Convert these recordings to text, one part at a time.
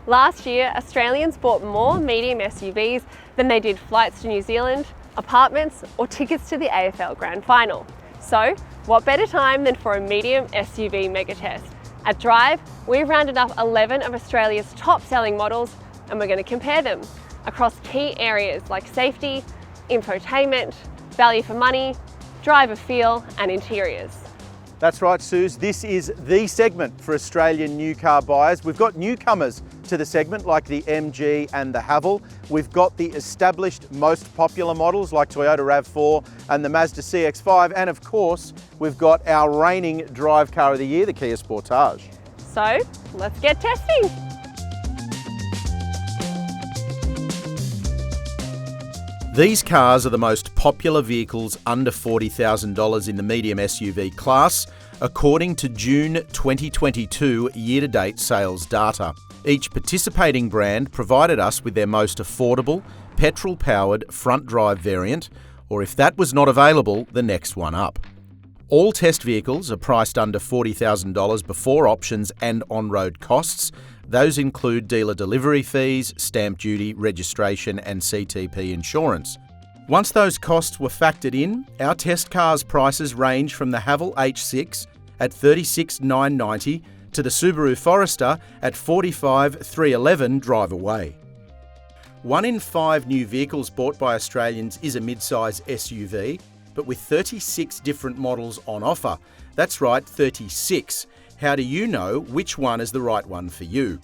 Last year, Australians bought more medium SUVs than they did flights to New Zealand, apartments, or tickets to the AFL Grand Final. So, what better time than for a medium SUV mega test? At Drive, we've rounded up 11 of Australia's top selling models, and we're going to compare them across key areas like safety, infotainment, value for money, driver feel, and interiors. That's right, Suze. This is the segment for Australian new car buyers. We've got newcomers to the segment like the MG and the Haval. We've got the established, most popular models like Toyota RAV4 and the Mazda CX-5. And of course, we've got our reigning drive car of the year, the Kia Sportage. So, let's get testing. These cars are the most popular vehicles under $40,000 in the medium SUV class, according to June 2022 year-to-date sales data. Each participating brand provided us with their most affordable, petrol-powered front-drive variant, or if that was not available, the next one up. All test vehicles are priced under $40,000 before options and on-road costs. Those include dealer delivery fees, stamp duty, registration and CTP insurance. Once those costs were factored in, our test cars' prices range from the Haval H6 at $36,990 to the Subaru Forester at $45,311 drive away. 1 in 5 new vehicles bought by Australians is a mid-size SUV, but with 36 different models on offer. That's right, 36. How do you know which one is the right one for you?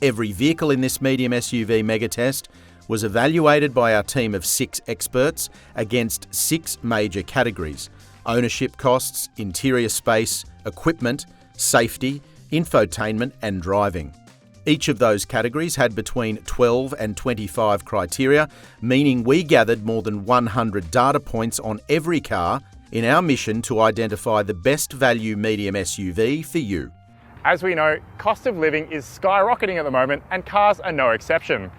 Every vehicle in this medium SUV mega test was evaluated by our team of 6 experts against 6 major categories: ownership costs, interior space, equipment, safety, infotainment and driving. Each of those categories had between 12 and 25 criteria, meaning we gathered more than 100 data points on every car in our mission to identify the best value medium SUV for you. As we know, cost of living is skyrocketing at the moment and cars are no exception.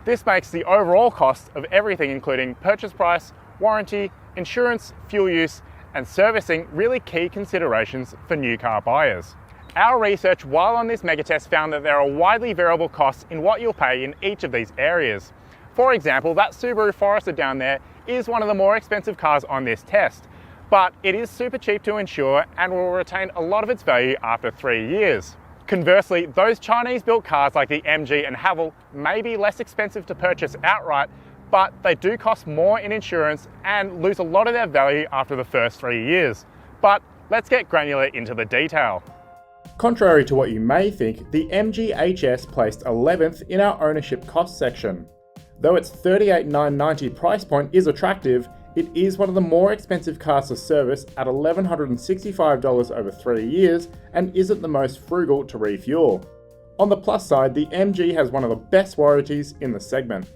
This makes the overall cost of everything, including purchase price, warranty, insurance, fuel use and servicing, really key considerations for new car buyers. Our research while on this megatest found that there are widely variable costs in what you'll pay in each of these areas. For example, that Subaru Forester down there is one of the more expensive cars on this test, but it is super cheap to insure and will retain a lot of its value after 3 years. Conversely, those Chinese-built cars like the MG and Haval may be less expensive to purchase outright, but they do cost more in insurance and lose a lot of their value after the first 3 years. But let's get granular into the detail. Contrary to what you may think, the MG HS placed 11th in our ownership cost section. Though its $38,990 price point is attractive, it is one of the more expensive cars to service at $1,165 over 3 years and isn't the most frugal to refuel. On the plus side, the MG has one of the best warranties in the segment.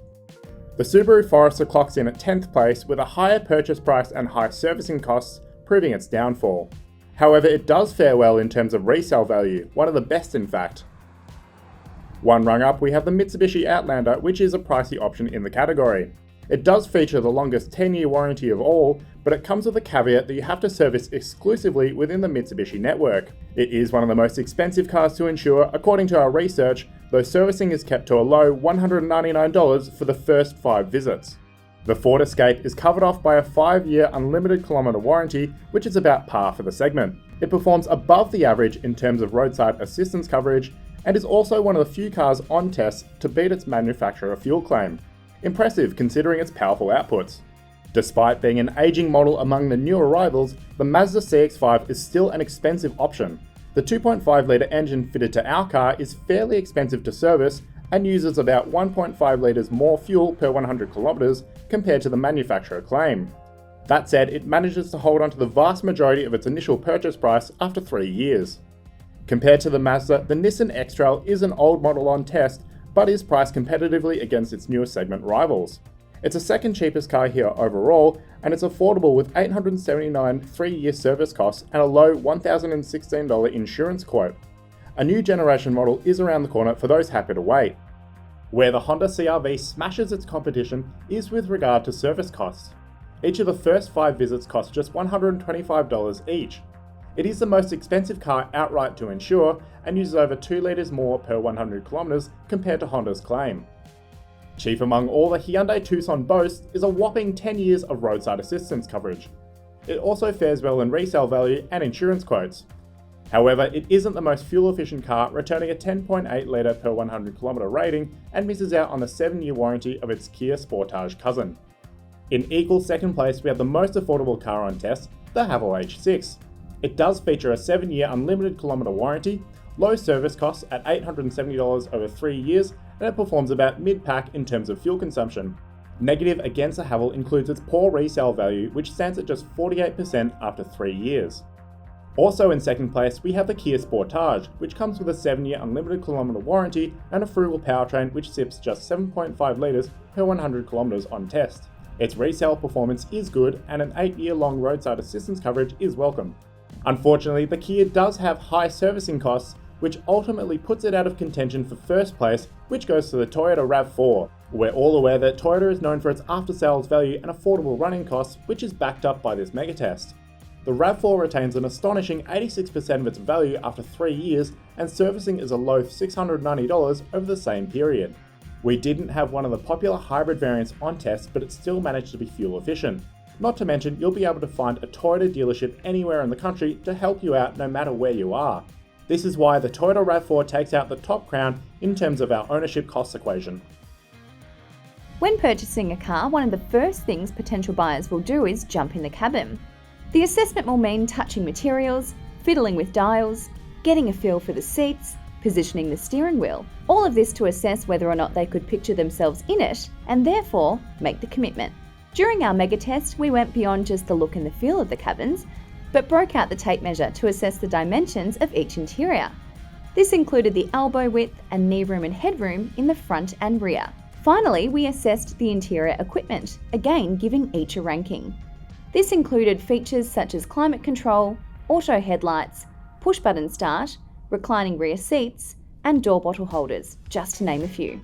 The Subaru Forester clocks in at 10th place with a higher purchase price and high servicing costs, proving its downfall. However, it does fare well in terms of resale value, one of the best in fact. One rung up, we have the Mitsubishi Outlander, which is a pricey option in the category. It does feature the longest 10-year warranty of all, but it comes with a caveat that you have to service exclusively within the Mitsubishi network. It is one of the most expensive cars to insure according to our research, though servicing is kept to a low $199 for the first 5 visits. The Ford Escape is covered off by a 5-year unlimited kilometre warranty, which is about par for the segment. It performs above the average in terms of roadside assistance coverage and is also one of the few cars on test to beat its manufacturer fuel claim. Impressive considering its powerful outputs. Despite being an aging model among the new arrivals, the Mazda CX-5 is still an expensive option. The 2.5 litre engine fitted to our car is fairly expensive to service and uses about 1.5 litres more fuel per 100 kilometres compared to the manufacturer claim. That said, it manages to hold on to the vast majority of its initial purchase price after 3 years. Compared to the Mazda, the Nissan X-Trail is an old model on test, but is priced competitively against its newer segment rivals. It's the second cheapest car here overall, and it's affordable with $879 3-year service costs and a low $1,016 insurance quote. A new generation model is around the corner for those happy to wait. Where the Honda CR-V smashes its competition is with regard to service costs. Each of the first 5 visits cost just $125 each. It is the most expensive car outright to insure and uses over 2 litres more per 100 kilometres compared to Honda's claim. Chief among all the Hyundai Tucson boasts is a whopping 10 years of roadside assistance coverage. It also fares well in resale value and insurance quotes. However, it isn't the most fuel-efficient car, returning a 10.8 litre per 100 km rating and misses out on the 7-year warranty of its Kia Sportage cousin. In equal second place, we have the most affordable car on test, the Haval H6. It does feature a 7-year unlimited kilometre warranty, low service costs at $870 over 3 years, and it performs about mid-pack in terms of fuel consumption. Negative against the Haval includes its poor resale value, which stands at just 48% after 3 years. Also in second place, we have the Kia Sportage, which comes with a 7-year unlimited kilometre warranty and a frugal powertrain which sips just 7.5 litres per 100 kilometres on test. Its resale performance is good and an 8-year long roadside assistance coverage is welcome. Unfortunately, the Kia does have high servicing costs, which ultimately puts it out of contention for first place, which goes to the Toyota RAV4. We're all aware that Toyota is known for its after-sales value and affordable running costs, which is backed up by this megatest. The RAV4 retains an astonishing 86% of its value after 3 years, and servicing is a low $690 over the same period. We didn't have one of the popular hybrid variants on test, but it still managed to be fuel efficient. Not to mention, you'll be able to find a Toyota dealership anywhere in the country to help you out no matter where you are. This is why the Toyota RAV4 takes out the top crown in terms of our ownership cost equation. When purchasing a car, one of the first things potential buyers will do is jump in the cabin. The assessment will mean touching materials, fiddling with dials, getting a feel for the seats, positioning the steering wheel, all of this to assess whether or not they could picture themselves in it and therefore make the commitment. During our mega test, we went beyond just the look and the feel of the cabins, but broke out the tape measure to assess the dimensions of each interior. This included the elbow width and knee room and headroom in the front and rear. Finally, we assessed the interior equipment, again giving each a ranking. This included features such as climate control, auto headlights, push-button start, reclining rear seats, and door bottle holders, just to name a few.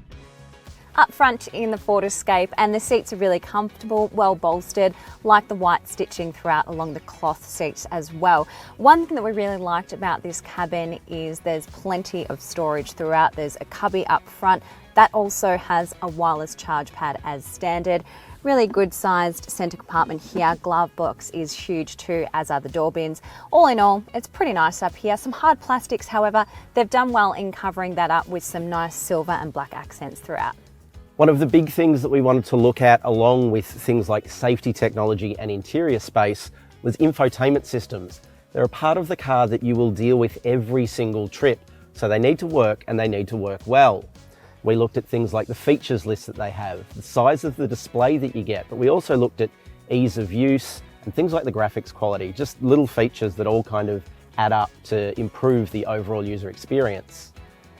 Up front in the Ford Escape, and the seats are really comfortable, well bolstered, like the white stitching throughout along the cloth seats as well. One thing that we really liked about this cabin is there's plenty of storage throughout. There's a cubby up front that also has a wireless charge pad as standard. Really good sized centre compartment here. Glove box is huge too, as are the door bins. All in all, it's pretty nice up here. Some hard plastics, however, they've done well in covering that up with some nice silver and black accents throughout. One of the big things that we wanted to look at, along with things like safety technology and interior space, was infotainment systems. They're a part of the car that you will deal with every single trip, so they need to work and they need to work well. We looked at things like the features list that they have, the size of the display that you get, but we also looked at ease of use and things like the graphics quality, just little features that all kind of add up to improve the overall user experience.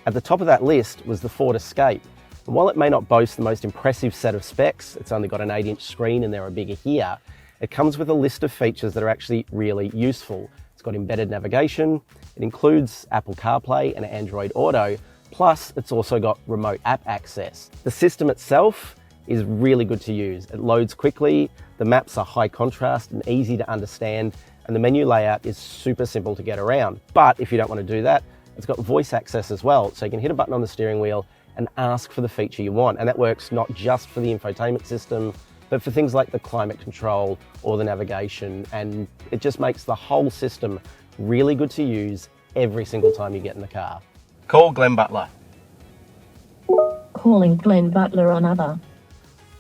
At the top of that list was the Ford Escape. And while it may not boast the most impressive set of specs, it's only got an 8-inch screen and there are bigger here, it comes with a list of features that are actually really useful. It's got embedded navigation, it includes Apple CarPlay and Android Auto, plus it's also got remote app access. The system itself is really good to use. It loads quickly, the maps are high contrast and easy to understand, and the menu layout is super simple to get around. But if you don't want to do that, it's got voice access as well, so you can hit a button on the steering wheel and ask for the feature you want. And that works not just for the infotainment system, but for things like the climate control or the navigation. And it just makes the whole system really good to use every single time you get in the car. Call Glenn Butler. Calling Glenn Butler on other.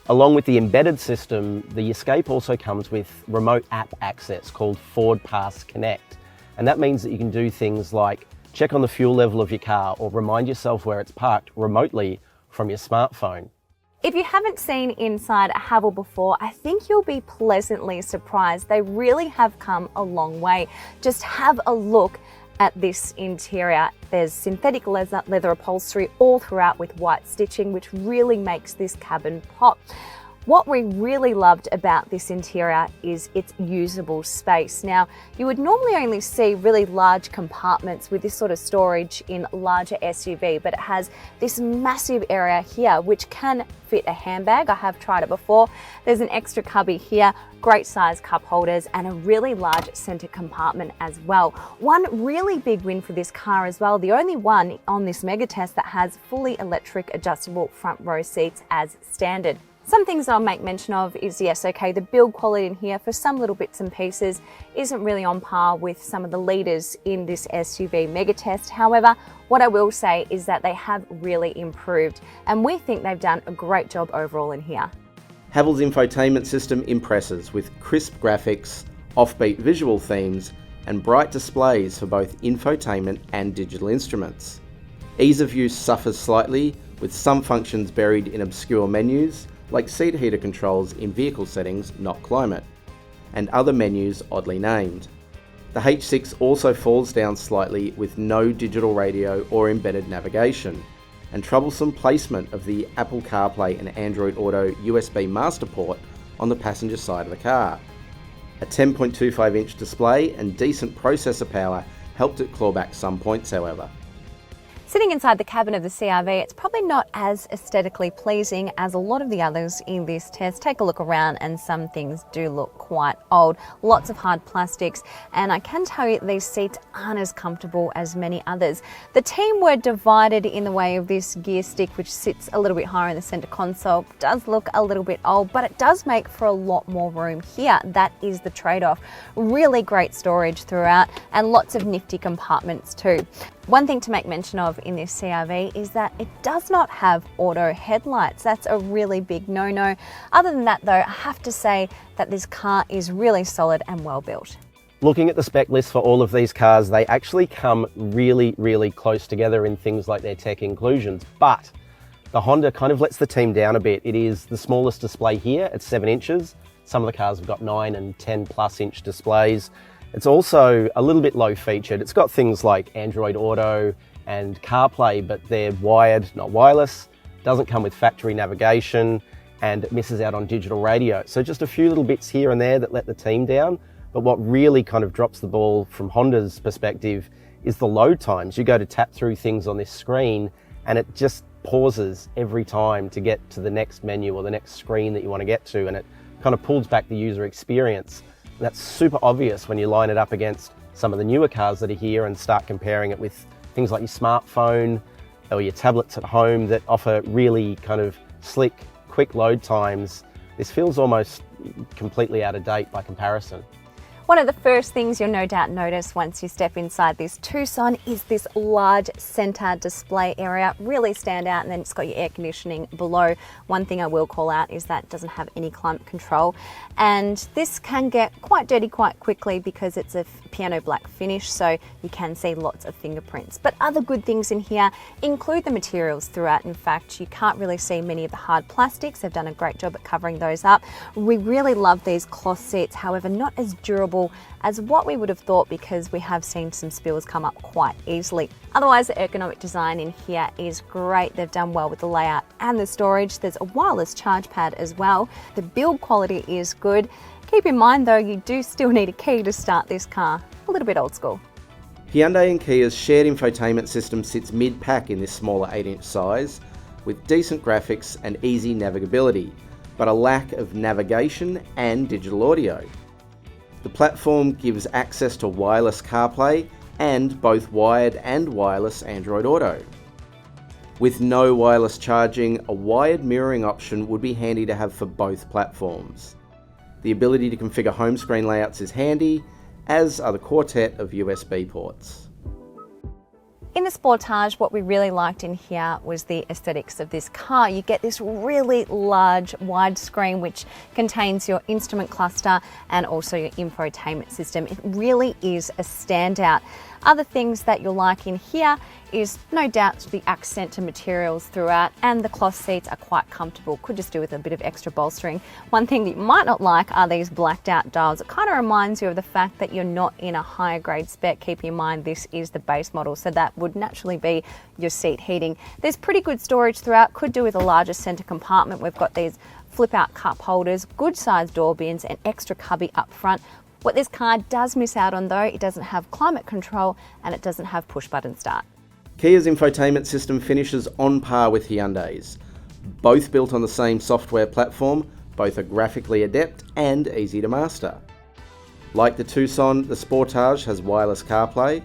Along with the embedded system, the Escape also comes with remote app access called Ford Pass Connect. And that means that you can do things like check on the fuel level of your car or remind yourself where it's parked remotely from your smartphone. If you haven't seen inside a Haval before, I think you'll be pleasantly surprised. They really have come a long way. Just have a look at this interior. There's synthetic leather upholstery all throughout with white stitching, which really makes this cabin pop. What we really loved about this interior is its usable space. Now, you would normally only see really large compartments with this sort of storage in larger SUV, but it has this massive area here which can fit a handbag. I have tried it before. There's an extra cubby here, great size cup holders, and a really large center compartment as well. One really big win for this car as well, the only one on this mega test that has fully electric adjustable front row seats as standard. Some things that I'll make mention of is, yes, okay, the build quality in here for some little bits and pieces isn't really on par with some of the leaders in this SUV mega test. However, what I will say is that they have really improved, and we think they've done a great job overall in here. Haval's infotainment system impresses with crisp graphics, offbeat visual themes, and bright displays for both infotainment and digital instruments. Ease of use suffers slightly, with some functions buried in obscure menus, like seat heater controls in vehicle settings, not climate, and other menus oddly named. The H6 also falls down slightly with no digital radio or embedded navigation, and troublesome placement of the Apple CarPlay and Android Auto USB master port on the passenger side of the car. A 10.25-inch display and decent processor power helped it claw back some points, however. Sitting inside the cabin of the CR-V, it's probably not as aesthetically pleasing as a lot of the others in this test. Take a look around and some things do look quite old. Lots of hard plastics, and I can tell you these seats aren't as comfortable as many others. The team were divided in the way of this gear stick, which sits a little bit higher in the center console. It does look a little bit old, but it does make for a lot more room here. That is the trade-off. Really great storage throughout and lots of nifty compartments too. One thing to make mention of in this CR-V is that it does not have auto headlights. That's a really big no-no. Other than that though, I have to say that this car is really solid and well built. Looking at the spec list for all of these cars, they actually come really, really close together in things like their tech inclusions, but the Honda kind of lets the team down a bit. It is the smallest display here at 7 inches. Some of the cars have got 9 and 10 plus inch displays. It's also a little bit low featured. It's got things like Android Auto and CarPlay, but they're wired, not wireless. Doesn't come with factory navigation and it misses out on digital radio. So just a few little bits here and there that let the team down. But what really kind of drops the ball from Honda's perspective is the load times. You go to tap through things on this screen and it just pauses every time to get to the next menu or the next screen that you want to get to, and it kind of pulls back the user experience. And that's super obvious when you line it up against some of the newer cars that are here and start comparing it with things like your smartphone or your tablets at home that offer really kind of slick, quick load times. This feels almost completely out of date by comparison. One of the first things you'll no doubt notice once you step inside this Tucson is this large center display area. Really stand out, and then it's got your air conditioning below. One thing I will call out is that it doesn't have any climate control, and this can get quite dirty quite quickly because it's a piano black finish, so you can see lots of fingerprints. But other good things in here include the materials throughout. In fact, you can't really see many of the hard plastics. They've done a great job at covering those up. We really love these cloth seats, however, not as durable as what we would have thought because we have seen some spills come up quite easily. Otherwise, the ergonomic design in here is great. They've done well with the layout and the storage. There's a wireless charge pad as well. The build quality is good. Keep in mind though, you do still need a key to start this car. A little bit old school. Hyundai and Kia's shared infotainment system sits mid-pack in this smaller 8-inch size with decent graphics and easy navigability, but a lack of navigation and digital audio. The platform gives access to wireless CarPlay and both wired and wireless Android Auto. With no wireless charging, a wired mirroring option would be handy to have for both platforms. The ability to configure home screen layouts is handy, as are the quartet of USB ports. In the Sportage, what we really liked in here was the aesthetics of this car. You get this really large widescreen which contains your instrument cluster and also your infotainment system. It really is a standout. Other things that you'll like in here is no doubt the accent to materials throughout, and the cloth seats are quite comfortable. Could just do with a bit of extra bolstering. One thing that you might not like are these blacked out dials. It kind of reminds you of the fact that you're not in a higher grade spec. Keep in mind this is the base model, so that would naturally be your seat heating. There's pretty good storage throughout. Could do with a larger center compartment. We've got these flip out cup holders, good sized door bins and extra cubby up front. What this car does miss out on though, it doesn't have climate control and it doesn't have push button start. Kia's infotainment system finishes on par with Hyundai's. Both built on the same software platform, both are graphically adept and easy to master. Like the Tucson, the Sportage has wireless CarPlay,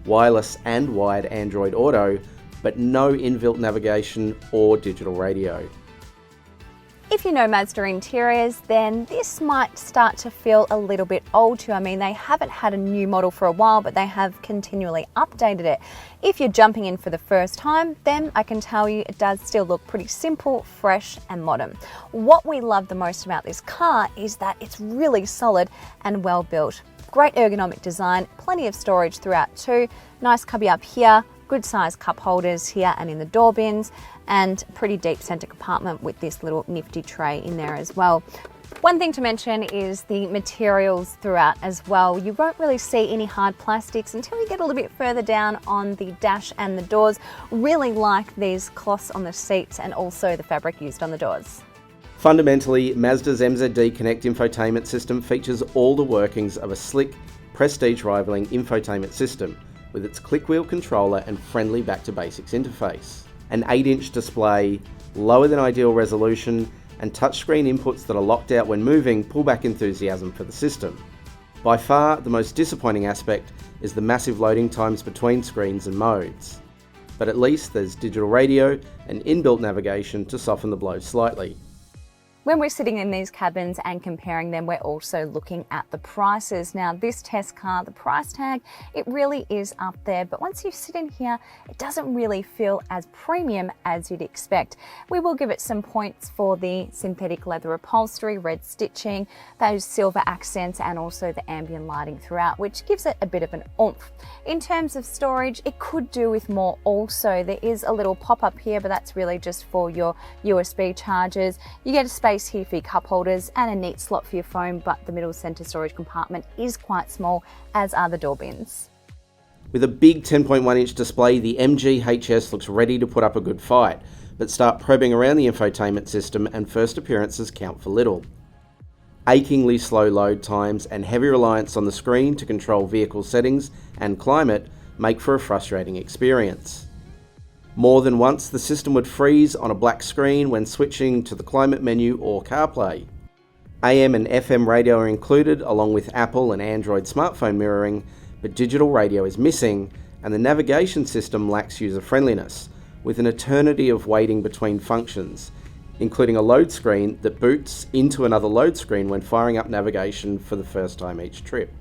wireless and wired Android Auto, but no inbuilt navigation or digital radio. If you know Mazda interiors, then this might start to feel a little bit old to you. I mean, they haven't had a new model for a while, but they have continually updated it. If you're jumping in for the first time, then I can tell you it does still look pretty simple, fresh and modern. What we love the most about this car is that it's really solid and well built. Great ergonomic design, plenty of storage throughout too. Nice cubby up here, good sized cup holders here and in the door bins, and pretty deep center compartment with this little nifty tray in there as well. One thing to mention is the materials throughout as well. You won't really see any hard plastics until you get a little bit further down on the dash and the doors. Really like these cloths on the seats and also the fabric used on the doors. Fundamentally, Mazda's MZD Connect infotainment system features all the workings of a slick, prestige rivaling infotainment system with its click-wheel controller and friendly back-to-basics interface. An 8-inch display, lower than ideal resolution, and touchscreen inputs that are locked out when moving pull back enthusiasm for the system. By far, the most disappointing aspect is the massive loading times between screens and modes. But at least there's digital radio and inbuilt navigation to soften the blow slightly. When we're sitting in these cabins and comparing them, we're also looking at the prices. Now, this test car, the price tag, it really is up there, but once you sit in here, it doesn't really feel as premium as you'd expect. We will give it some points for the synthetic leather upholstery, red stitching, those silver accents, and also the ambient lighting throughout, which gives it a bit of an oomph. In terms of storage, it could do with more also. There is a little pop-up here, but that's really just for your USB chargers. You get a space here for your cup holders and a neat slot for your phone, but the middle center storage compartment is quite small, as are the door bins. With a big 10.1-inch display, the MG HS looks ready to put up a good fight, but start probing around the infotainment system and first appearances count for little. Achingly slow load times and heavy reliance on the screen to control vehicle settings and climate make for a frustrating experience. More than once, the system would freeze on a black screen when switching to the climate menu or CarPlay. AM and FM radio are included, along with Apple and Android smartphone mirroring, but digital radio is missing, and the navigation system lacks user-friendliness, with an eternity of waiting between functions, including a load screen that boots into another load screen when firing up navigation for the first time each trip.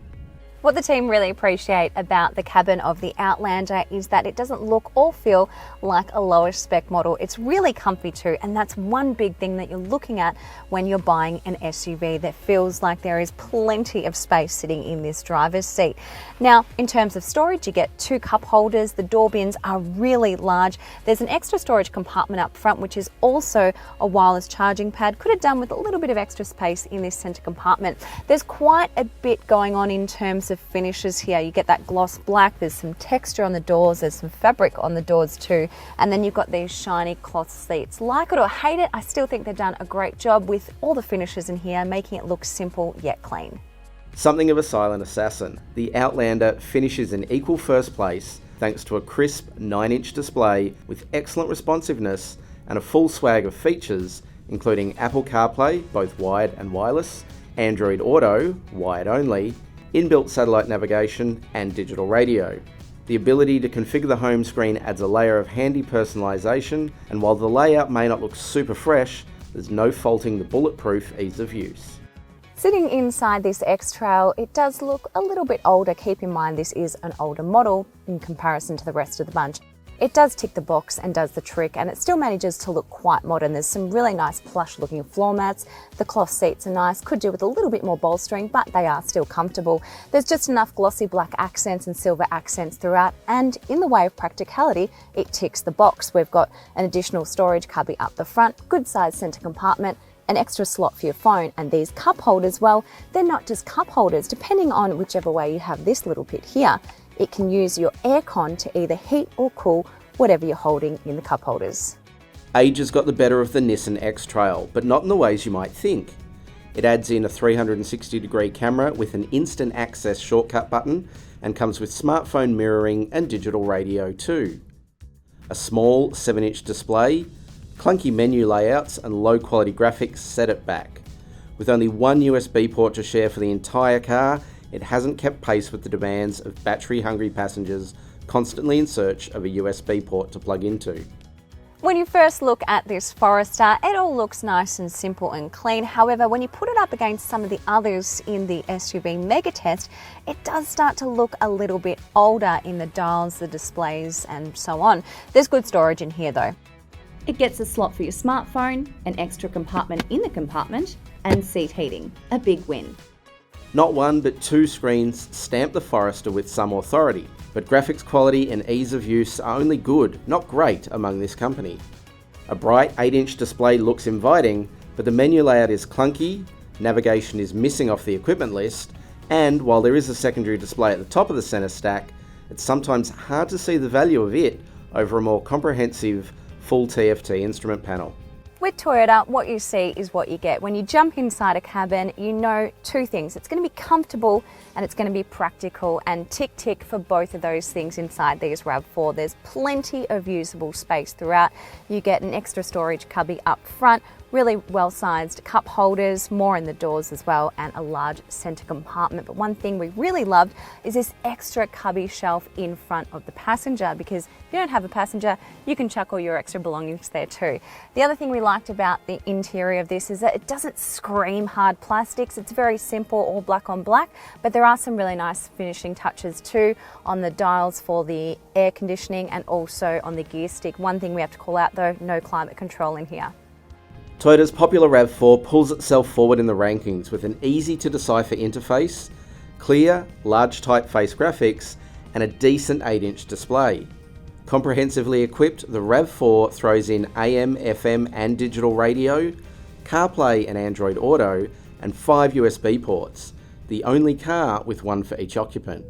What the team really appreciate about the cabin of the Outlander is that it doesn't look or feel like a lower spec model. It's really comfy too, and that's one big thing that you're looking at when you're buying an SUV, that feels like there is plenty of space sitting in this driver's seat. Now, in terms of storage, you get 2 cup holders. The door bins are really large. There's an extra storage compartment up front, which is also a wireless charging pad. Could have done with a little bit of extra space in this center compartment. There's quite a bit going on in terms of finishes here. You get that gloss black, there's some texture on the doors, there's some fabric on the doors too, and then you've got these shiny cloth seats. Like it or hate it, I still think they've done a great job with all the finishes in here, making it look simple yet clean. Something of a silent assassin, the Outlander finishes in equal first place thanks to a crisp 9-inch display with excellent responsiveness and a full swag of features, including Apple CarPlay, both wired and wireless, Android Auto, wired only, inbuilt satellite navigation and digital radio. The ability to configure the home screen adds a layer of handy personalisation, and while the layout may not look super fresh, there's no faulting the bulletproof ease of use. Sitting inside this X-Trail, it does look a little bit older. Keep in mind this is an older model in comparison to the rest of the bunch. It does tick the box and does the trick, and it still manages to look quite modern. There's some really nice plush looking floor mats. The cloth seats are nice, could do with a little bit more bolstering, but they are still comfortable. There's just enough glossy black accents and silver accents throughout, and in the way of practicality, it ticks the box. We've got an additional storage cubby up the front, good sized center compartment, an extra slot for your phone, and these cup holders, well, they're not just cup holders. Depending on whichever way you have this little bit here, it can use your aircon to either heat or cool whatever you're holding in the cup holders. Age has got the better of the Nissan X-Trail, but not in the ways you might think. It adds in a 360-degree camera with an instant access shortcut button and comes with smartphone mirroring and digital radio too. A small 7-inch display, clunky menu layouts and low-quality graphics set it back. With only one USB port to share for the entire car, it hasn't kept pace with the demands of battery-hungry passengers constantly in search of a USB port to plug into. When you first look at this Forester, it all looks nice and simple and clean. However, when you put it up against some of the others in the SUV mega test, it does start to look a little bit older in the dials, the displays, and so on. There's good storage in here though. It gets a slot for your smartphone, an extra compartment in the compartment, and seat heating. A big win. Not one but two screens stamp the Forester with some authority, but graphics quality and ease of use are only good, not great, among this company. A bright 8-inch display looks inviting, but the menu layout is clunky, navigation is missing off the equipment list, and while there is a secondary display at the top of the centre stack, it's sometimes hard to see the value of it over a more comprehensive full TFT instrument panel. With Toyota, what you see is what you get. When you jump inside a cabin, you know two things. It's going to be comfortable and it's going to be practical, and tick for both of those things inside these RAV4. There's plenty of usable space throughout. You get an extra storage cubby up front, really well-sized cup holders, more in the doors as well, and a large centre compartment. But one thing we really loved is this extra cubby shelf in front of the passenger, because if you don't have a passenger, you can chuck all your extra belongings there too. The other thing we liked about the interior of this is that it doesn't scream hard plastics. It's very simple, all black on black, but there are some really nice finishing touches too on the dials for the air conditioning and also on the gear stick. One thing we have to call out though, no climate control in here. Toyota's popular RAV4 pulls itself forward in the rankings with an easy-to-decipher interface, clear, large typeface graphics, and a decent 8-inch display. Comprehensively equipped, the RAV4 throws in AM, FM and digital radio, CarPlay and Android Auto, and 5 USB ports, the only car with one for each occupant.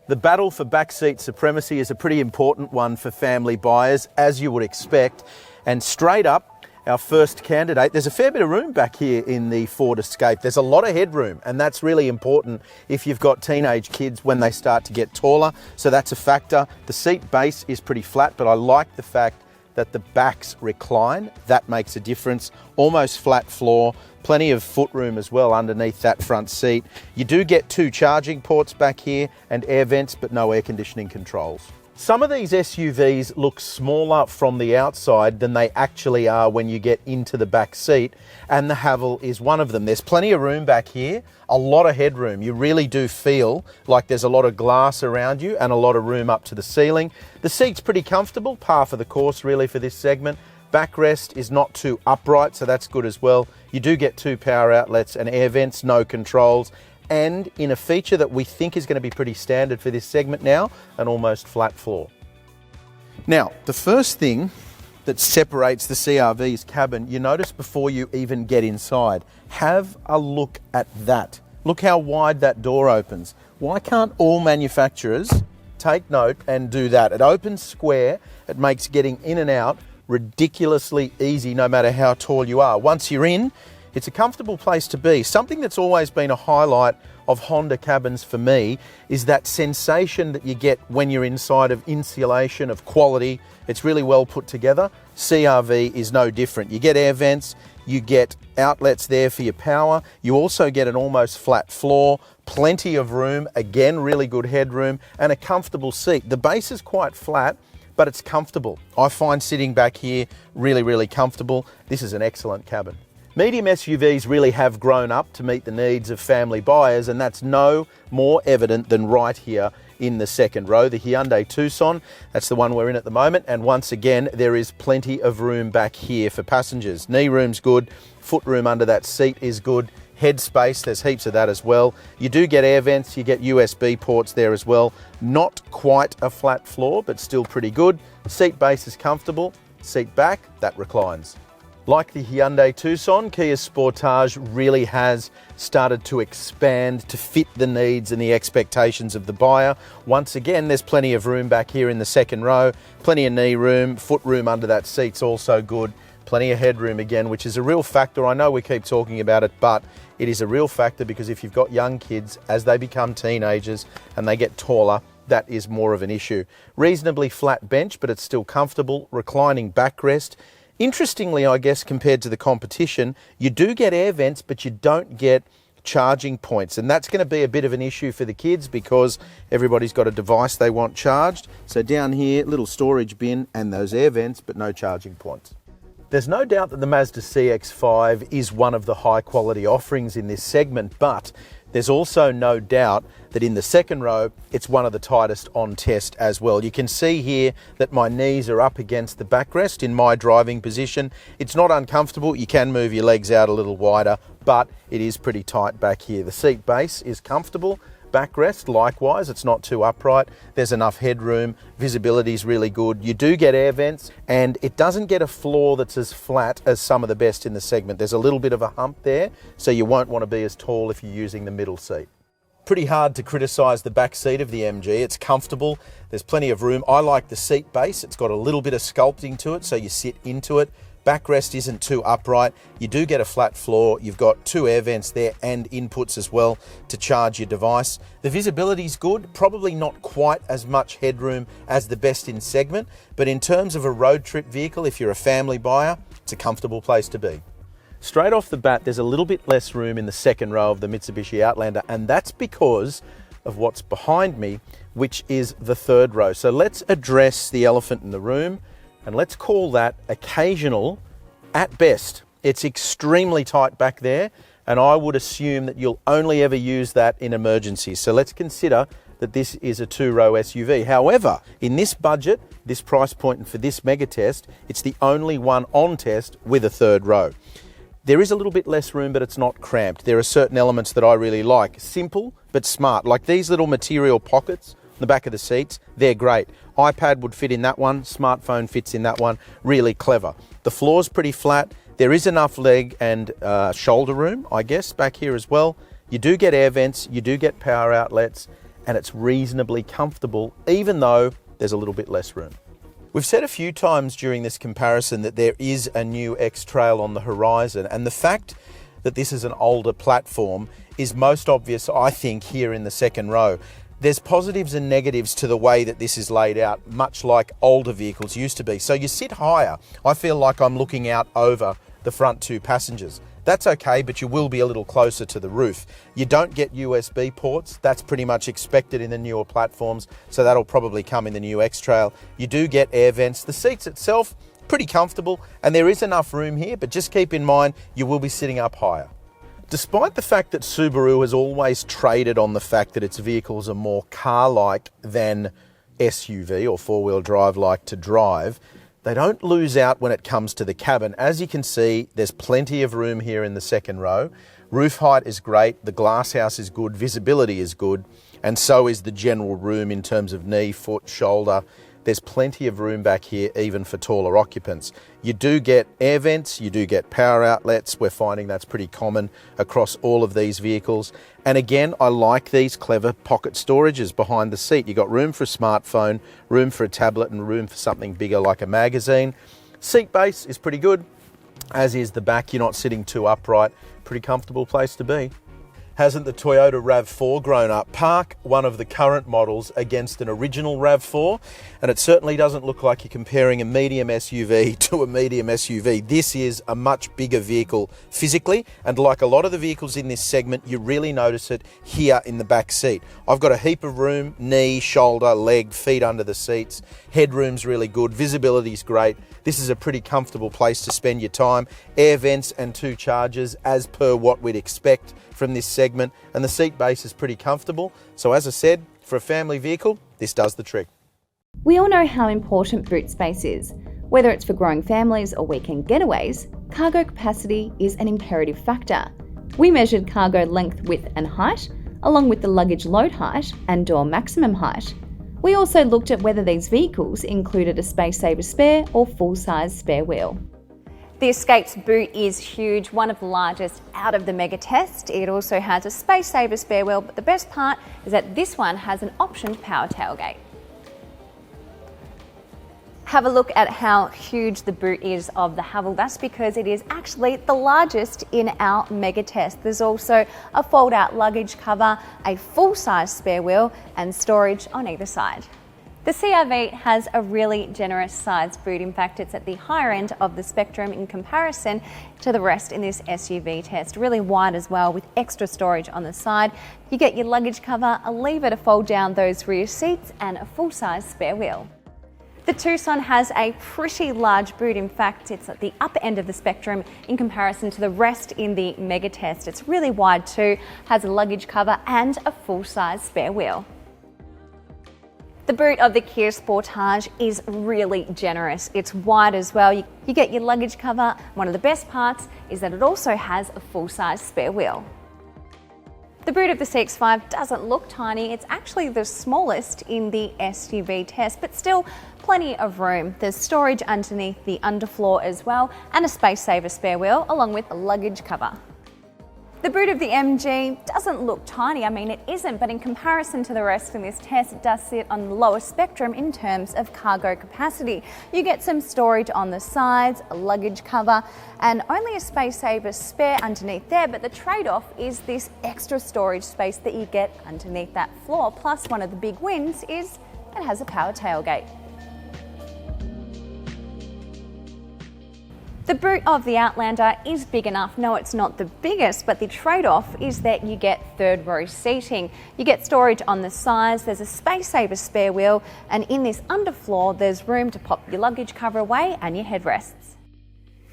The battle for backseat supremacy is a pretty important one for family buyers, as you would expect, and straight up, our first candidate, there's a fair bit of room back here in the Ford Escape. There's a lot of headroom, and that's really important if you've got teenage kids when they start to get taller, so that's a factor. The seat base is pretty flat, but I like the fact that the backs recline. That makes a difference. Almost flat floor, plenty of footroom as well underneath that front seat. You do get 2 charging ports back here and air vents, but no air conditioning controls. Some of these SUVs look smaller from the outside than they actually are when you get into the back seat, and the Haval is one of them. There's plenty of room back here, a lot of headroom. You really do feel like there's a lot of glass around you and a lot of room up to the ceiling. The seat's pretty comfortable, par for the course really for this segment. Backrest is not too upright, so that's good as well. You do get 2 power outlets and air vents, no controls, and in a feature that we think is going to be pretty standard for this segment now, an almost flat floor. Now, the first thing that separates the CR-V's cabin, you notice before you even get inside. Have a look at that. Look how wide that door opens. Why can't all manufacturers take note and do that? It opens square, it makes getting in and out ridiculously easy no matter how tall you are. Once you're in, it's a comfortable place to be. Something that's always been a highlight of Honda cabins for me is that sensation that you get when you're inside, of insulation, of quality. It's really well put together. CR-V is no different. You get air vents, you get outlets there for your power. You also get an almost flat floor, plenty of room, again, really good headroom, and a comfortable seat. The base is quite flat, but it's comfortable. I find sitting back here really, really comfortable. This is an excellent cabin. Medium SUVs really have grown up to meet the needs of family buyers, and that's no more evident than right here in the second row. The Hyundai Tucson, that's the one we're in at the moment, and once again there is plenty of room back here for passengers. Knee room's good, foot room under that seat is good, head space, there's heaps of that as well. You do get air vents, you get USB ports there as well. Not quite a flat floor, but still pretty good. Seat base is comfortable, seat back, that reclines. Like the Hyundai Tucson, Kia's Sportage really has started to expand to fit the needs and the expectations of the buyer. Once again, there's plenty of room back here in the second row, plenty of knee room, foot room under that seat's also good, plenty of headroom again, which is a real factor. I know we keep talking about it, but it is a real factor because if you've got young kids, as they become teenagers and they get taller, that is more of an issue. Reasonably flat bench, but it's still comfortable, reclining backrest. Interestingly, I guess, compared to the competition, you do get air vents, but you don't get charging points. And that's going to be a bit of an issue for the kids because everybody's got a device they want charged. So down here, little storage bin and those air vents, but no charging points. There's no doubt that the Mazda CX-5 is one of the high quality offerings in this segment, but there's also no doubt that in the second row, it's one of the tightest on test as well. You can see here that my knees are up against the backrest in my driving position. It's not uncomfortable. You can move your legs out a little wider, but it is pretty tight back here. The seat base is comfortable. Backrest, likewise, it's not too upright. There's enough headroom. Visibility is really good. You do get air vents, and it doesn't get a floor that's as flat as some of the best in the segment. There's a little bit of a hump there, so you won't want to be as tall if you're using the middle seat. Pretty hard to criticise the back seat of the MG. It's comfortable. There's plenty of room. I like the seat base. It's got a little bit of sculpting to it, so you sit into it. Backrest isn't too upright. You do get a flat floor. You've got two air vents there and inputs as well to charge your device. The visibility is good, probably not quite as much headroom as the best in segment, but in terms of a road trip vehicle, if you're a family buyer, it's a comfortable place to be. Straight off the bat, there's a little bit less room in the second row of the Mitsubishi Outlander, and that's because of what's behind me, which is the third row. So let's address the elephant in the room, and let's call that occasional at best. It's extremely tight back there, and I would assume that you'll only ever use that in emergencies. So let's consider that this is a two-row SUV. However, in this budget, this price point, and for this mega test, it's the only one on test with a third row. There is a little bit less room, but it's not cramped. There are certain elements that I really like. Simple, but smart. Like these little material pockets on the back of the seats, they're great. iPad would fit in that one, smartphone fits in that one, really clever. The floor's pretty flat. There is enough leg and shoulder room, I guess, back here as well. You do get air vents, you do get power outlets, and it's reasonably comfortable, even though there's a little bit less room. We've said a few times during this comparison that there is a new X-Trail on the horizon, and the fact that this is an older platform is most obvious, I think, here in the second row. There's positives and negatives to the way that this is laid out, much like older vehicles used to be. So you sit higher. I feel like I'm looking out over the front two passengers. That's okay, but you will be a little closer to the roof. You don't get USB ports. That's pretty much expected in the newer platforms, so that'll probably come in the new X-Trail. You do get air vents. The seats itself, pretty comfortable, and there is enough room here, but just keep in mind, you will be sitting up higher. Despite the fact that Subaru has always traded on the fact that its vehicles are more car-like than SUV or four-wheel drive-like to drive, they don't lose out when it comes to the cabin. As you can see, there's plenty of room here in the second row. Roof height is great, the glass house is good, visibility is good, and so is the general room in terms of knee, foot, shoulder. There's plenty of room back here, even for taller occupants. You do get air vents, you do get power outlets. We're finding that's pretty common across all of these vehicles. And again, I like these clever pocket storages behind the seat. You've got room for a smartphone, room for a tablet, and room for something bigger like a magazine. Seat base is pretty good, as is the back. You're not sitting too upright. Pretty comfortable place to be. Hasn't the Toyota RAV4 grown up? Park one of the current models against an original RAV4, and it certainly doesn't look like you're comparing a medium SUV to a medium SUV. This is a much bigger vehicle physically, and like a lot of the vehicles in this segment, you really notice it here in the back seat. I've got a heap of room, knee, shoulder, leg, feet under the seats. Headroom's really good, visibility's great. This is a pretty comfortable place to spend your time. Air vents and two chargers as per what we'd expect from this segment, and the seat base is pretty comfortable. So as I said, for a family vehicle, this does the trick. We all know how important boot space is. Whether it's for growing families or weekend getaways, cargo capacity is an imperative factor. We measured cargo length, width and height, along with the luggage load height and door maximum height. We also looked at whether these vehicles included a space saver spare or full-size spare wheel. The Escape's boot is huge, one of the largest out of the mega test. It also has a space saver spare wheel, but the best part is that this one has an optioned power tailgate. Have a look at how huge the boot is of the Haval. That's because it is actually the largest in our mega test. There's also a fold-out luggage cover, a full-size spare wheel, and storage on either side. The CR-V has a really generous size boot. In fact, it's at the higher end of the spectrum in comparison to the rest in this SUV test. Really wide as well, with extra storage on the side. You get your luggage cover, a lever to fold down those rear seats, and a full-size spare wheel. The Tucson has a pretty large boot. In fact, it's at the upper end of the spectrum in comparison to the rest in the mega test. It's really wide too, has a luggage cover and a full-size spare wheel. The boot of the Kia Sportage is really generous. It's wide as well. You get your luggage cover. One of the best parts is that it also has a full-size spare wheel. The boot of the CX-5 doesn't look tiny. It's actually the smallest in the SUV test, but still plenty of room. There's storage underneath the underfloor as well, and a space saver spare wheel along with a luggage cover. The boot of the MG doesn't look tiny. I mean, it isn't, but in comparison to the rest in this test, it does sit on the lower spectrum in terms of cargo capacity. You get some storage on the sides, a luggage cover, and only a space saver spare underneath there, but the trade-off is this extra storage space that you get underneath that floor. Plus, one of the big wins is it has a power tailgate. The boot of the Outlander is big enough. No, it's not the biggest, but the trade-off is that you get third row seating. You get storage on the sides, there's a space saver spare wheel, and in this underfloor, there's room to pop your luggage cover away and your headrests.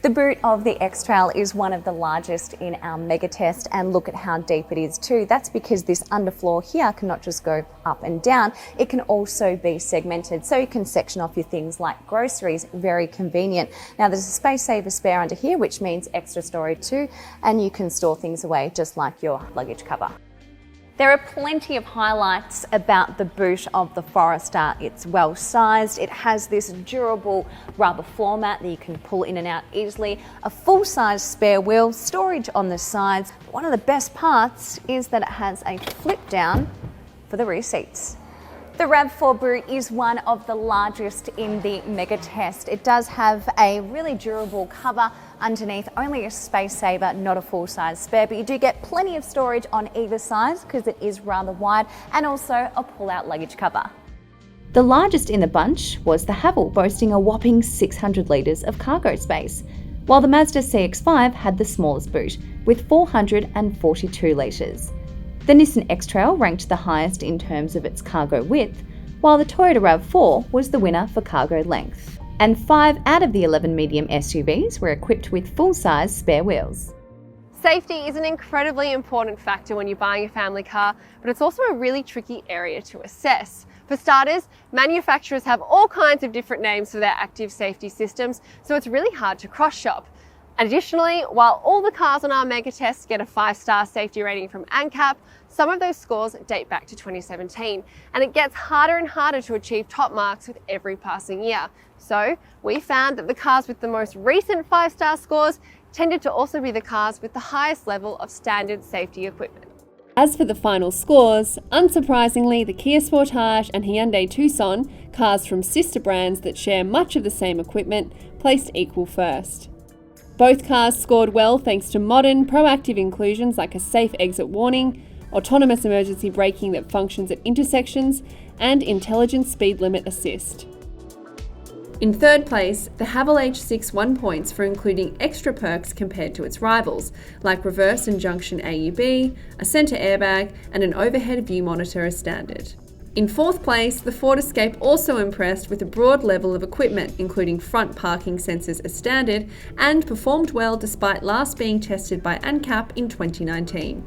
The boot of the X-Trail is one of the largest in our mega test, and look at how deep it is too. That's because this underfloor here cannot just go up and down, it can also be segmented, so you can section off your things like groceries. Very convenient. Now there's a space saver spare under here, which means extra storage too, and you can store things away just like your luggage cover. There are plenty of highlights about the boot of the Forester. It's well sized, it has this durable rubber floor mat that you can pull in and out easily, a full size spare wheel, storage on the sides. One of the best parts is that it has a flip down for the rear seats. The RAV4 boot is one of the largest in the mega test. It does have a really durable cover underneath, only a space saver, not a full-size spare, but you do get plenty of storage on either side because it is rather wide, and also a pull-out luggage cover. The largest in the bunch was the Haval, boasting a whopping 600 litres of cargo space, while the Mazda CX-5 had the smallest boot, with 442 litres. The Nissan X-Trail ranked the highest in terms of its cargo width, while the Toyota RAV4 was the winner for cargo length. And 5 out of the 11 medium SUVs were equipped with full-size spare wheels. Safety is an incredibly important factor when you're buying a family car, but it's also a really tricky area to assess. For starters, manufacturers have all kinds of different names for their active safety systems, so it's really hard to cross-shop. Additionally, while all the cars on our mega test get a 5-star safety rating from ANCAP, some of those scores date back to 2017, and it gets harder and harder to achieve top marks with every passing year. So we found that the cars with the most recent 5-star scores tended to also be the cars with the highest level of standard safety equipment. As for the final scores, unsurprisingly, the Kia Sportage and Hyundai Tucson, cars from sister brands that share much of the same equipment, placed equal first. Both cars scored well thanks to modern, proactive inclusions like a safe exit warning, autonomous emergency braking that functions at intersections, and intelligent speed limit assist. In third place, the Haval H6 won points for including extra perks compared to its rivals, like reverse and junction AEB, a centre airbag, and an overhead view monitor as standard. In fourth place, the Ford Escape also impressed with a broad level of equipment, including front parking sensors as standard, and performed well despite last being tested by ANCAP in 2019.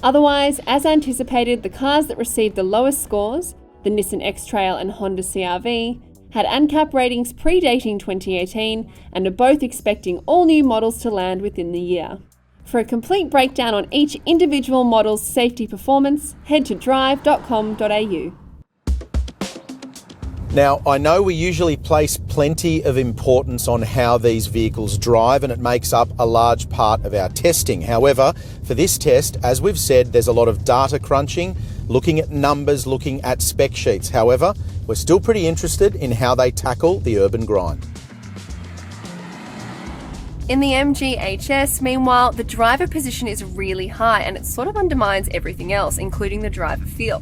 Otherwise, as anticipated, the cars that received the lowest scores, the Nissan X-Trail and Honda CR-V, had ANCAP ratings predating 2018 and are both expecting all new models to land within the year. For a complete breakdown on each individual model's safety performance, head to Drive.com.au. Now, I know we usually place plenty of importance on how these vehicles drive, and it makes up a large part of our testing. However, for this test, as we've said, there's a lot of data crunching, looking at numbers, looking at spec sheets. However, we're still pretty interested in how they tackle the urban grind. In the MG-HS, meanwhile, the driver position is really high and it sort of undermines everything else, including the driver feel.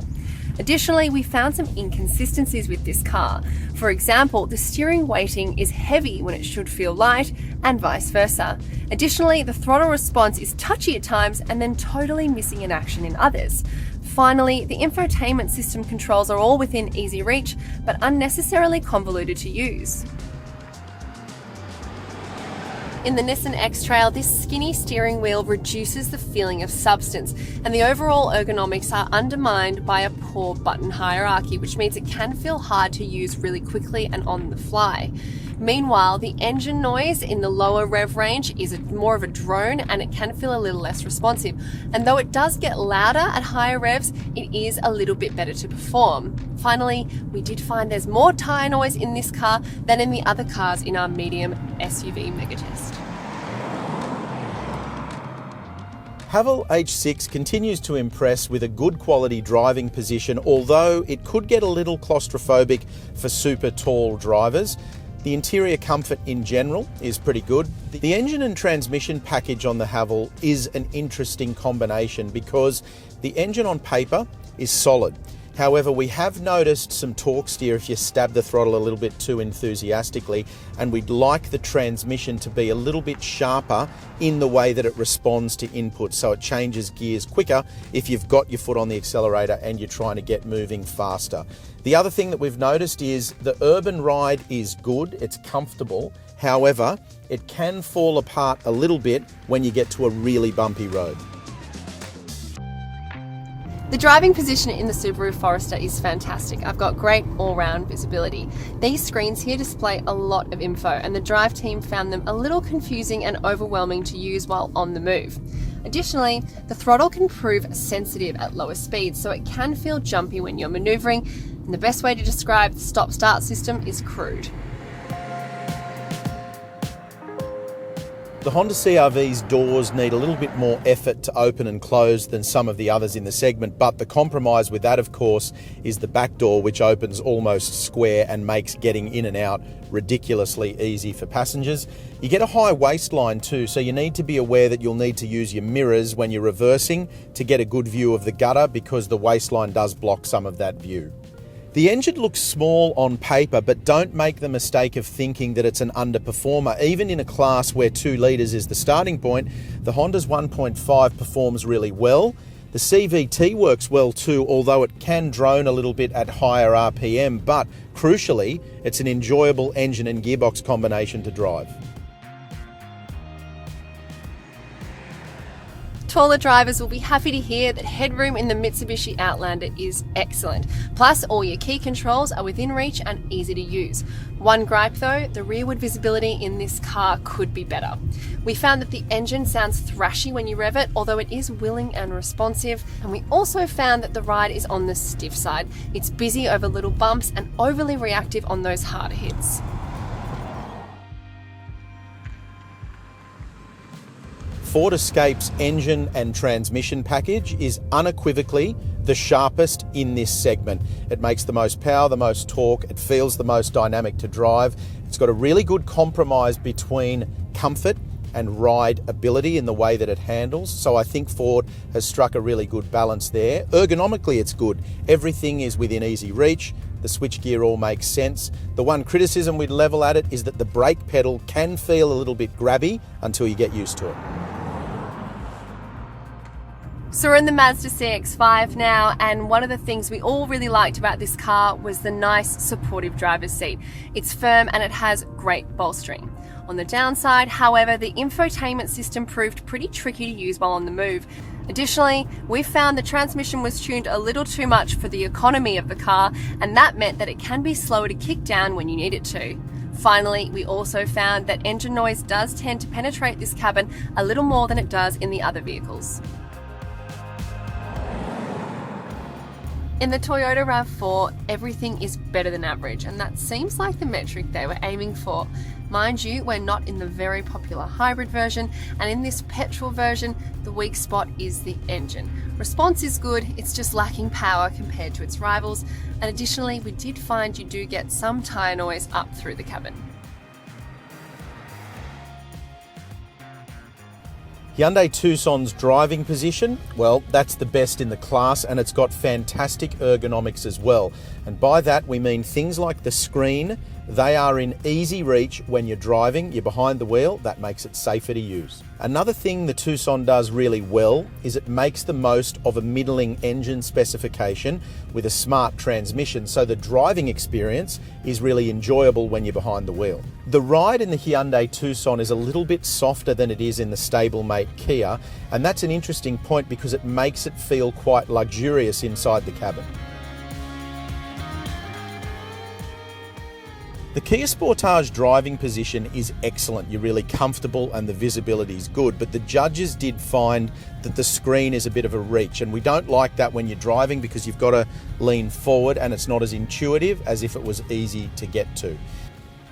Additionally, we found some inconsistencies with this car. For example, the steering weighting is heavy when it should feel light, and vice versa. Additionally, the throttle response is touchy at times and then totally missing in action in others. Finally, the infotainment system controls are all within easy reach, but unnecessarily convoluted to use. In the Nissan X-Trail, this skinny steering wheel reduces the feeling of substance, and the overall ergonomics are undermined by a poor button hierarchy, which means it can feel hard to use really quickly and on the fly. Meanwhile, the engine noise in the lower rev range is more of a drone, and it can feel a little less responsive. And though it does get louder at higher revs, it is a little bit better to perform. Finally, we did find there's more tyre noise in this car than in the other cars in our medium SUV megatest. Haval H6 continues to impress with a good quality driving position, although it could get a little claustrophobic for super tall drivers. The interior comfort in general is pretty good. The engine and transmission package on the Haval is an interesting combination because the engine on paper is solid. However, we have noticed some torque steer if you stab the throttle a little bit too enthusiastically, and we'd like the transmission to be a little bit sharper in the way that it responds to input, so it changes gears quicker if you've got your foot on the accelerator and you're trying to get moving faster. The other thing that we've noticed is the urban ride is good, it's comfortable. However, it can fall apart a little bit when you get to a really bumpy road. The driving position in the Subaru Forester is fantastic. I've got great all-round visibility. These screens here display a lot of info, and the drive team found them a little confusing and overwhelming to use while on the move. Additionally, the throttle can prove sensitive at lower speeds, so it can feel jumpy when you're maneuvering, and the best way to describe the stop-start system is crude. The Honda CR-V's doors need a little bit more effort to open and close than some of the others in the segment, but the compromise with that, of course, is the back door, which opens almost square and makes getting in and out ridiculously easy for passengers. You get a high waistline too, so you need to be aware that you'll need to use your mirrors when you're reversing to get a good view of the gutter, because the waistline does block some of that view. The engine looks small on paper, but don't make the mistake of thinking that it's an underperformer. Even in a class where 2 litres is the starting point, the Honda's 1.5 performs really well. The CVT works well too, although it can drone a little bit at higher RPM, but crucially, it's an enjoyable engine and gearbox combination to drive. Taller drivers will be happy to hear that headroom in the Mitsubishi Outlander is excellent. Plus, all your key controls are within reach and easy to use. One gripe though, the rearward visibility in this car could be better. We found that the engine sounds thrashy when you rev it, although it is willing and responsive. And we also found that the ride is on the stiff side. It's busy over little bumps and overly reactive on those harder hits. Ford Escape's engine and transmission package is unequivocally the sharpest in this segment. It makes the most power, the most torque, it feels the most dynamic to drive. It's got a really good compromise between comfort and ride ability in the way that it handles, so I think Ford has struck a really good balance there. Ergonomically it's good, everything is within easy reach, the switchgear all makes sense. The one criticism we'd level at it is that the brake pedal can feel a little bit grabby until you get used to it. So we're in the Mazda CX-5 now, and one of the things we all really liked about this car was the nice supportive driver's seat. It's firm and it has great bolstering. On the downside, however, the infotainment system proved pretty tricky to use while on the move. Additionally, we found the transmission was tuned a little too much for the economy of the car, and that meant that it can be slower to kick down when you need it to. Finally, we also found that engine noise does tend to penetrate this cabin a little more than it does in the other vehicles. In the Toyota RAV4, everything is better than average, and that seems like the metric they were aiming for. Mind you, we're not in the very popular hybrid version, and in this petrol version, the weak spot is the engine. Response is good, it's just lacking power compared to its rivals, and additionally, we did find you do get some tyre noise up through the cabin. Hyundai Tucson's driving position, well, that's the best in the class, and it's got fantastic ergonomics as well. And by that we mean things like the screen. They are in easy reach when you're driving, you're behind the wheel, that makes it safer to use. Another thing the Tucson does really well is it makes the most of a middling engine specification with a smart transmission, so the driving experience is really enjoyable when you're behind the wheel. The ride in the Hyundai Tucson is a little bit softer than it is in the stablemate Kia, and that's an interesting point because it makes it feel quite luxurious inside the cabin. The Kia Sportage driving position is excellent. You're really comfortable and the visibility is good, but the judges did find that the screen is a bit of a reach, and we don't like that when you're driving because you've got to lean forward and it's not as intuitive as if it was easy to get to.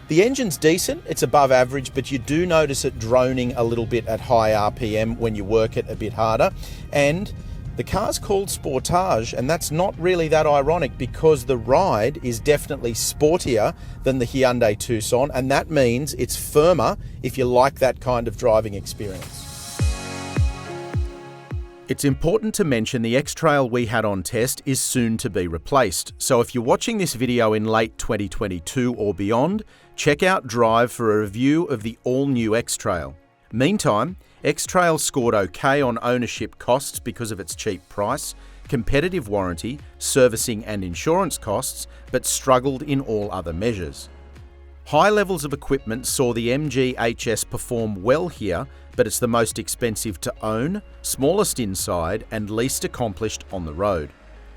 The engine's decent, it's above average, but you do notice it droning a little bit at high RPM when you work it a bit harder. And the car's called Sportage, and that's not really that ironic because the ride is definitely sportier than the Hyundai Tucson, and that means it's firmer if you like that kind of driving experience. It's important to mention the X-Trail we had on test is soon to be replaced. So if you're watching this video in late 2022 or beyond, check out Drive for a review of the all-new X-Trail. Meantime, X-Trail scored okay on ownership costs because of its cheap price, competitive warranty, servicing and insurance costs, but struggled in all other measures. High levels of equipment saw the MG HS perform well here, but it's the most expensive to own, smallest inside, and least accomplished on the road.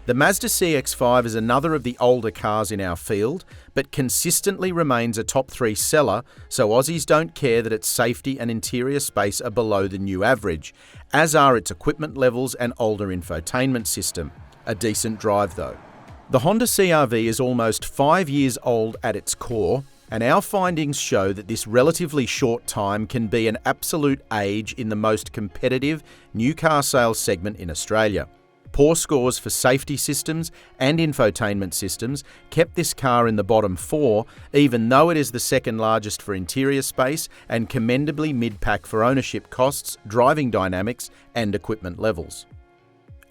The Mazda CX-5 is another of the older cars in our field, but consistently remains a top 3 seller, so Aussies don't care that its safety and interior space are below the new average, as are its equipment levels and older infotainment system. A decent drive though. The Honda CR-V is almost 5 years old at its core, and our findings show that this relatively short time can be an absolute age in the most competitive new car sales segment in Australia. Poor scores for safety systems and infotainment systems kept this car in the bottom 4, even though it is the second largest for interior space and commendably mid-pack for ownership costs, driving dynamics and equipment levels.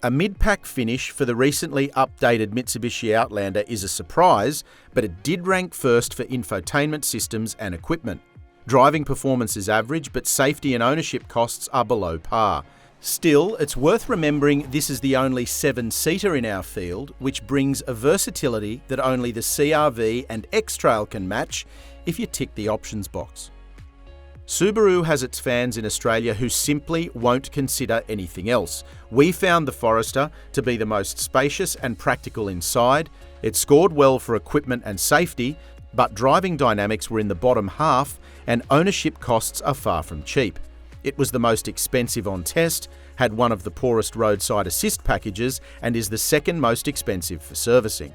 A mid-pack finish for the recently updated Mitsubishi Outlander is a surprise, but it did rank first for infotainment systems and equipment. Driving performance is average, but safety and ownership costs are below par. Still, it's worth remembering this is the only 7-seater in our field, which brings a versatility that only the CR-V and X-Trail can match if you tick the options box. Subaru has its fans in Australia who simply won't consider anything else. We found the Forester to be the most spacious and practical inside. It scored well for equipment and safety, but driving dynamics were in the bottom half and ownership costs are far from cheap. It was the most expensive on test, had one of the poorest roadside assist packages, and is the second most expensive for servicing.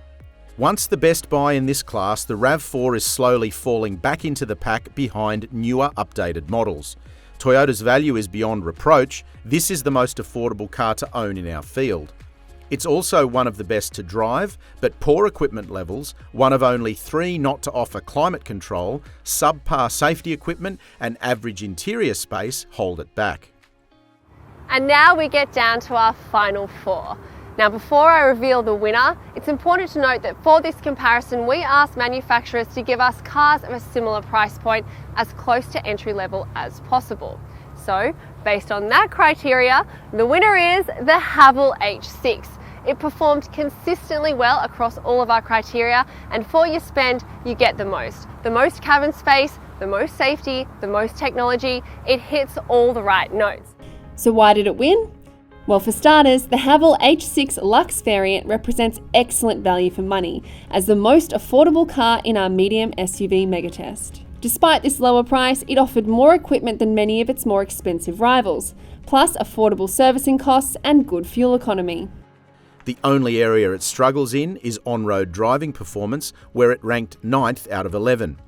Once the best buy in this class, the RAV4 is slowly falling back into the pack behind newer, updated models. Toyota's value is beyond reproach. This is the most affordable car to own in our field. It's also one of the best to drive, but poor equipment levels, one of only 3 not to offer climate control, subpar safety equipment and average interior space hold it back. And now we get down to our final 4. Now before I reveal the winner, it's important to note that for this comparison we asked manufacturers to give us cars of a similar price point as close to entry level as possible. So based on that criteria, the winner is the Haval H6. It performed consistently well across all of our criteria, and for your spend, you get the most. The most cabin space, the most safety, the most technology. It hits all the right notes. So why did it win? Well, for starters, the Haval H6 Luxe variant represents excellent value for money as the most affordable car in our medium SUV megatest. Despite this lower price, it offered more equipment than many of its more expensive rivals, plus affordable servicing costs and good fuel economy. The only area it struggles in is on-road driving performance, where it ranked 9th out of 11.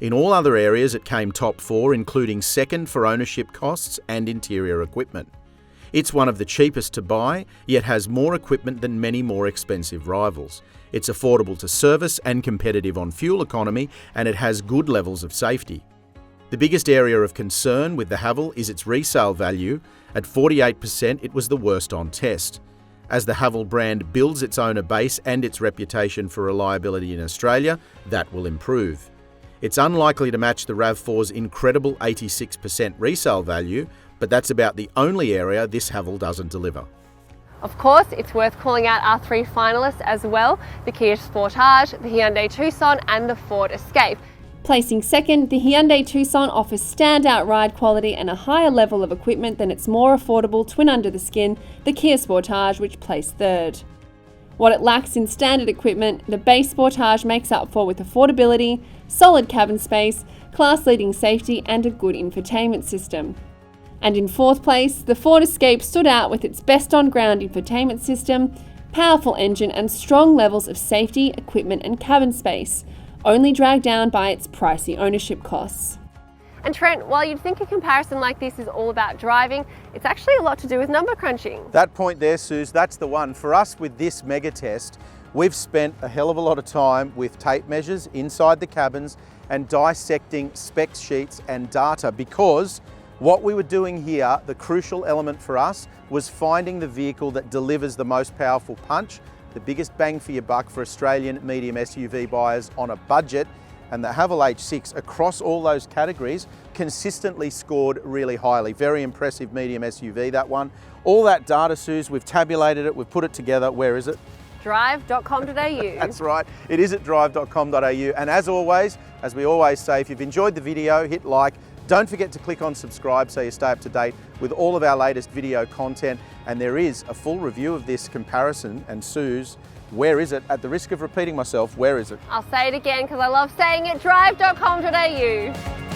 In all other areas it came top 4, including 2nd for ownership costs and interior equipment. It's one of the cheapest to buy, yet has more equipment than many more expensive rivals. It's affordable to service and competitive on fuel economy, and it has good levels of safety. The biggest area of concern with the Haval is its resale value. At 48%, it was the worst on test. As the Haval brand builds its owner base and its reputation for reliability in Australia, that will improve. It's unlikely to match the RAV4's incredible 86% resale value, but that's about the only area this Haval doesn't deliver. Of course, it's worth calling out our 3 finalists as well, the Kia Sportage, the Hyundai Tucson and the Ford Escape. Placing second, the Hyundai Tucson offers standout ride quality and a higher level of equipment than its more affordable twin under the skin, the Kia Sportage, which placed third. What it lacks in standard equipment, the base Sportage makes up for with affordability, solid cabin space, class-leading safety and a good infotainment system. And in fourth place, the Ford Escape stood out with its best-on-ground infotainment system, powerful engine and strong levels of safety, equipment and cabin space, only dragged down by its pricey ownership costs. And Trent, while you'd think a comparison like this is all about driving, it's actually a lot to do with number crunching. That point there, Suze, that's the one. For us with this mega test, we've spent a hell of a lot of time with tape measures inside the cabins and dissecting spec sheets and data, because what we were doing here, the crucial element for us, was finding the vehicle that delivers the most powerful punch, the biggest bang for your buck for Australian medium SUV buyers on a budget. And the Haval H6 across all those categories consistently scored really highly. Very impressive medium SUV, that one. All that data, Suze, we've tabulated it, we've put it together. Where is it? Drive.com.au. That's right, it is at Drive.com.au. And as always, as we always say, if you've enjoyed the video, hit like. Don't forget to click on subscribe so you stay up to date with all of our latest video content. And there is a full review of this comparison. And Suze, where is it? At the risk of repeating myself, where is it? I'll say it again because I love saying it, drive.com.au.